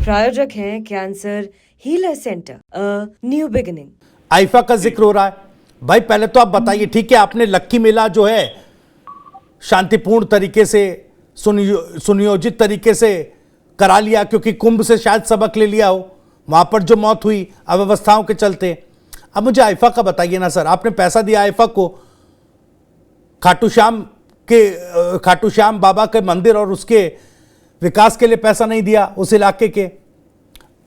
प्रायोजक हैं cancer healer centre, new beginning. IIFA का जिक्र हो रहा है भाई, पहले तो आप बताइए, ठीक है आपने लक्की मेला जो है शांतिपूर्ण तरीके से सुनियोजित तरीके से करा लिया, क्योंकि कुंभ से शायद सबक ले लिया हो, वहां पर जो मौत हुई अव्यवस्थाओं के चलते। अब मुझे आईफा का बताइए ना सर, आपने पैसा दिया आईफा को, खाटू श्याम बाबा के मंदिर और उसके विकास के लिए पैसा नहीं दिया उस इलाके के।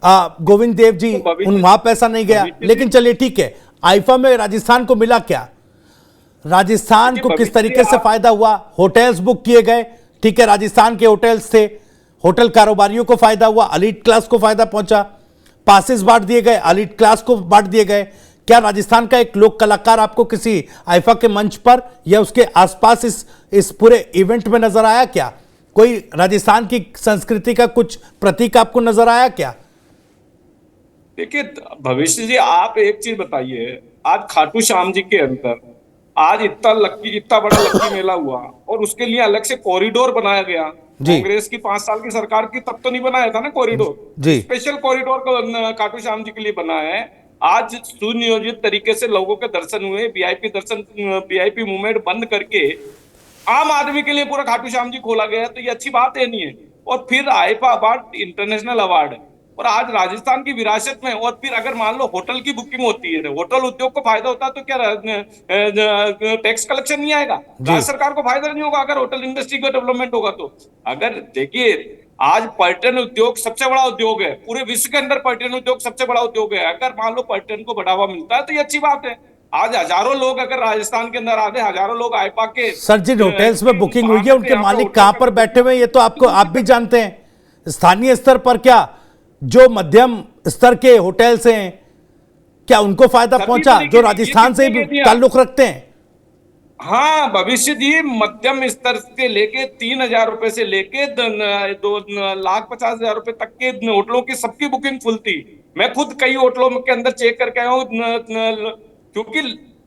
गोविंद देव जी वहां पैसा नहीं गया, लेकिन चलिए ठीक है, आईफा में राजस्थान को मिला क्या, राजस्थान को किस तरीके से फायदा हुआ? होटल्स बुक किए गए, ठीक है, राजस्थान के होटल्स थे, होटल कारोबारियों को फायदा हुआ, एलीट क्लास को फायदा पहुंचा, पासेस बांट दिए गए, एलीट क्लास को बांट दिए गए। क्या राजस्थान का एक लोक कलाकार आपको किसी आईफा के मंच पर या उसके आसपास इस पूरे इवेंट में नजर आया क्या? कोई राजस्थान की संस्कृति का कुछ प्रतीक आपको नजर आया क्या? देखिए भविष्य जी, आप एक चीज बताइए, आज खाटू श्याम जी के अंदर आज इतना बड़ा लक्की मेला हुआ और उसके लिए अलग से कॉरिडोर बनाया गया। कांग्रेस की 5 साल की सरकार की तब तो नहीं बनाया था ना corridor, special corridor Khatu Shyam ji के लिए बनाया है। आज सुनियोजित तरीके से लोगों के दर्शन हुए, वीआईपी मूवमेंट बंद करके आम आदमी के लिए पूरा खाटू श्याम जी खोला गया, तो ये अच्छी बात है नहीं है। और फिर आईफा अवार्ड इंटरनेशनल अवार्ड है, और आज राजस्थान की विरासत में, और फिर अगर मान लो होटल की बुकिंग होती है, होटल उद्योग को फायदा होता है, तो क्या टैक्स कलेक्शन नहीं आएगा? राज्य सरकार को फायदा नहीं होगा अगर होटल इंडस्ट्री का डेवलपमेंट होगा तो? अगर देखिए, आज पर्यटन उद्योग सबसे बड़ा उद्योग है, पूरे विश्व के अंदर पर्यटन उद्योग सबसे बड़ा उद्योग है। अगर मान लो पर्यटन को बढ़ावा मिलता है तो ये अच्छी बात है। आज हजारों लोग अगर राजस्थान के अंदर आते, हजारों लोग आईपा के सर जिन होटल्स में बुकिंग हुई है उनके मालिक कहां पर बैठे हुए, ये तो आप भी जानते हैं। स्थानीय स्तर पर क्या जो मध्यम स्तर के होटल्स हैं, क्या उनको फायदा पहुंचा जो राजस्थान से ताल्लुक रखते हैं? हाँ भविष्य जी, मध्यम स्तर से लेके 3,000 रुपए से लेके 2,50,000 रुपए तक के होटलों की सबकी बुकिंग फुल थी। मैं खुद कई होटलों के अंदर चेक करके आया हूँ, क्योंकि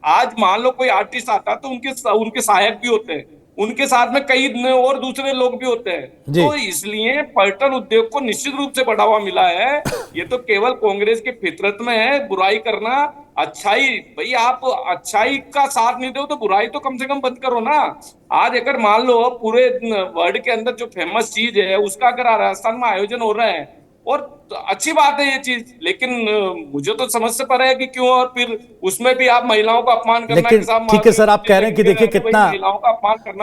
आज मान लो कोई आर्टिस्ट आता तो उनके सहायक भी होते हैं, उनके साथ में कई और दूसरे लोग भी होते हैं। तो इसलिए पर्यटन उद्योग को निश्चित रूप से बढ़ावा मिला है। ये तो केवल कांग्रेस की फितरत में है बुराई करना। अच्छाई भाई, आप अच्छाई का साथ नहीं दो तो बुराई तो कम से कम बंद करो ना। आज अगर मान लो पूरे वर्ल्ड के अंदर जो फेमस चीज है उसका अगर राजस्थान में आयोजन हो रहा है, और अच्छी बात है ये चीज, लेकिन मुझे तो समझ से परे है कि क्यों, और फिर उसमें भी आप महिलाओं का अपमान करना। लेकिन ठीक है सर, आप कह रहे हैं कि देखिए कितना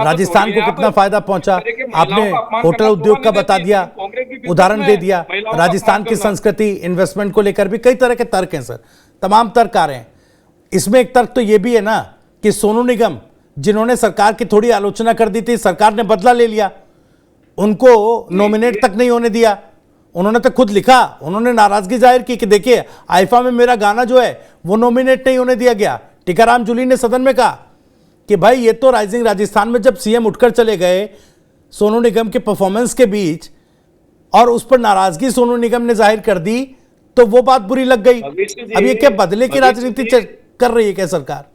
राजस्थान को कितना फायदा पहुंचा। आपने होटल उद्योग का बता दिया, उदाहरण दे दिया, राजस्थान की संस्कृति, इन्वेस्टमेंट को लेकर भी कई तरह के तर्क हैं सर, तमाम तर्क आ रहे हैं। इसमें एक तर्क तो ये भी है ना कि सोनू निगम जिन्होंने सरकार की थोड़ी आलोचना कर दी थी, सरकार ने बदला ले लिया, उनको नॉमिनेट तक नहीं होने दिया। उन्होंने तो खुद लिखा, उन्होंने नाराजगी जाहिर की कि देखिए आईफा में मेरा गाना जो है वो नॉमिनेट नहीं होने दिया गया। टीकाराम जूली ने सदन में कहा कि भाई ये तो राइजिंग राजस्थान में जब सीएम उठकर चले गए सोनू निगम के परफॉर्मेंस के बीच, और उस पर नाराजगी सोनू निगम ने जाहिर कर दी, तो वो बात बुरी लग गई। अब ये क्या बदले की राजनीति कर रही है क्या सरकार?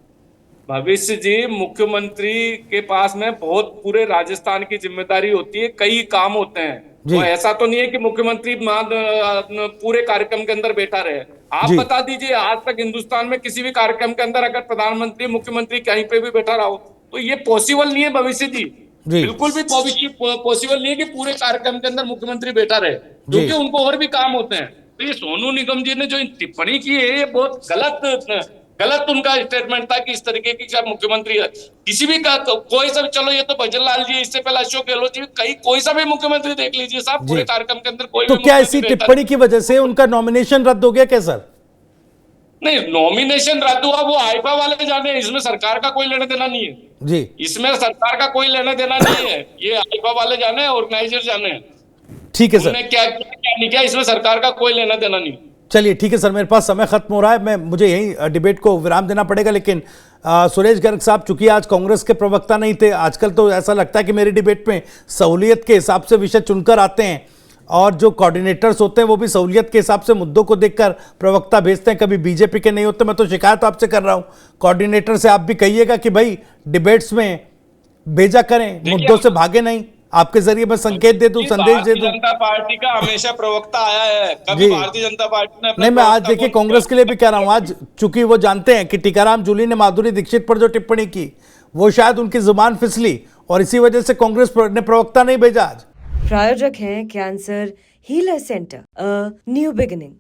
भविष्य जी, मुख्यमंत्री के पास में बहुत पूरे राजस्थान की जिम्मेदारी होती है, कई काम होते हैं। तो ऐसा तो नहीं है कि मुख्यमंत्री पूरे कार्यक्रम के अंदर बैठा रहे। आप बता दीजिए, आज तक हिंदुस्तान में किसी भी कार्यक्रम के अंदर अगर प्रधानमंत्री मुख्यमंत्री कहीं पे भी बैठा रहा हो तो ये पॉसिबल नहीं है भविष्य जी, बिल्कुल भी पॉसिबल नहीं है कि पूरे कार्यक्रम के अंदर मुख्यमंत्री बैठा रहे, क्योंकि उनको और भी काम होते हैं। तो ये सोनू निगम जी ने जो टिप्पणी की है, ये बहुत गलत उनका स्टेटमेंट था कि इस तरीके की क्या मुख्यमंत्री है किसी भी का कोई सा भी, चलो ये तो भजन लाल जी, इससे पहले अशोक गहलोत जी, कोई सा भी मुख्यमंत्री देख लीजिए साहब, पूरे कार्यक्रम के अंदर कोई तो क्या इसी टिप्पणी की वजह से उनका नॉमिनेशन रद्द हो गया क्या सर? नहीं, नॉमिनेशन रद्द हुआ वो आईफा वाले जाने, इसमें सरकार का कोई लेना देना नहीं है जी, इसमें सरकार का कोई लेना देना नहीं है, ये आईफा वाले जाने, ऑर्गेनाइजर जाने। ठीक है सर, क्या नहीं किया इसमें सरकार का कोई लेना देना नहीं। चलिए ठीक है सर, मेरे पास समय खत्म हो रहा है, मुझे यही डिबेट को विराम देना पड़ेगा। लेकिन सुरेश गर्ग साहब चूंकि आज कांग्रेस के प्रवक्ता नहीं थे, आजकल तो ऐसा लगता है कि मेरी डिबेट में सहूलियत के हिसाब से विषय चुनकर आते हैं, और जो कोऑर्डिनेटर्स होते हैं वो भी सहूलियत के हिसाब से मुद्दों को देखकर प्रवक्ता भेजते हैं, कभी बीजेपी के नहीं होते। मैं तो शिकायत आपसे कर रहा हूं, कोऑर्डिनेटर से आप भी कहिएगा कि भाई डिबेट्स में भेजा करें, मुद्दों से भागे नहीं। आपके जरिए मैं संकेत दे दूं, संदेश दे दूं। जनता पार्टी का हमेशा प्रवक्ता आया है, कभी जी। भारतीय जनता पार्टी ने नहीं, मैं आज देखिए कांग्रेस के लिए भी कह रहा हूं, आज चूंकि वो जानते हैं कि टीकाराम जूली ने माधुरी दीक्षित पर जो टिप्पणी की वो शायद उनकी जुबान फिसली और इसी वजह से कांग्रेस ने प्रवक्ता नहीं भेजा आज। प्रायोजक हैं cancer healer centre, a new beginning.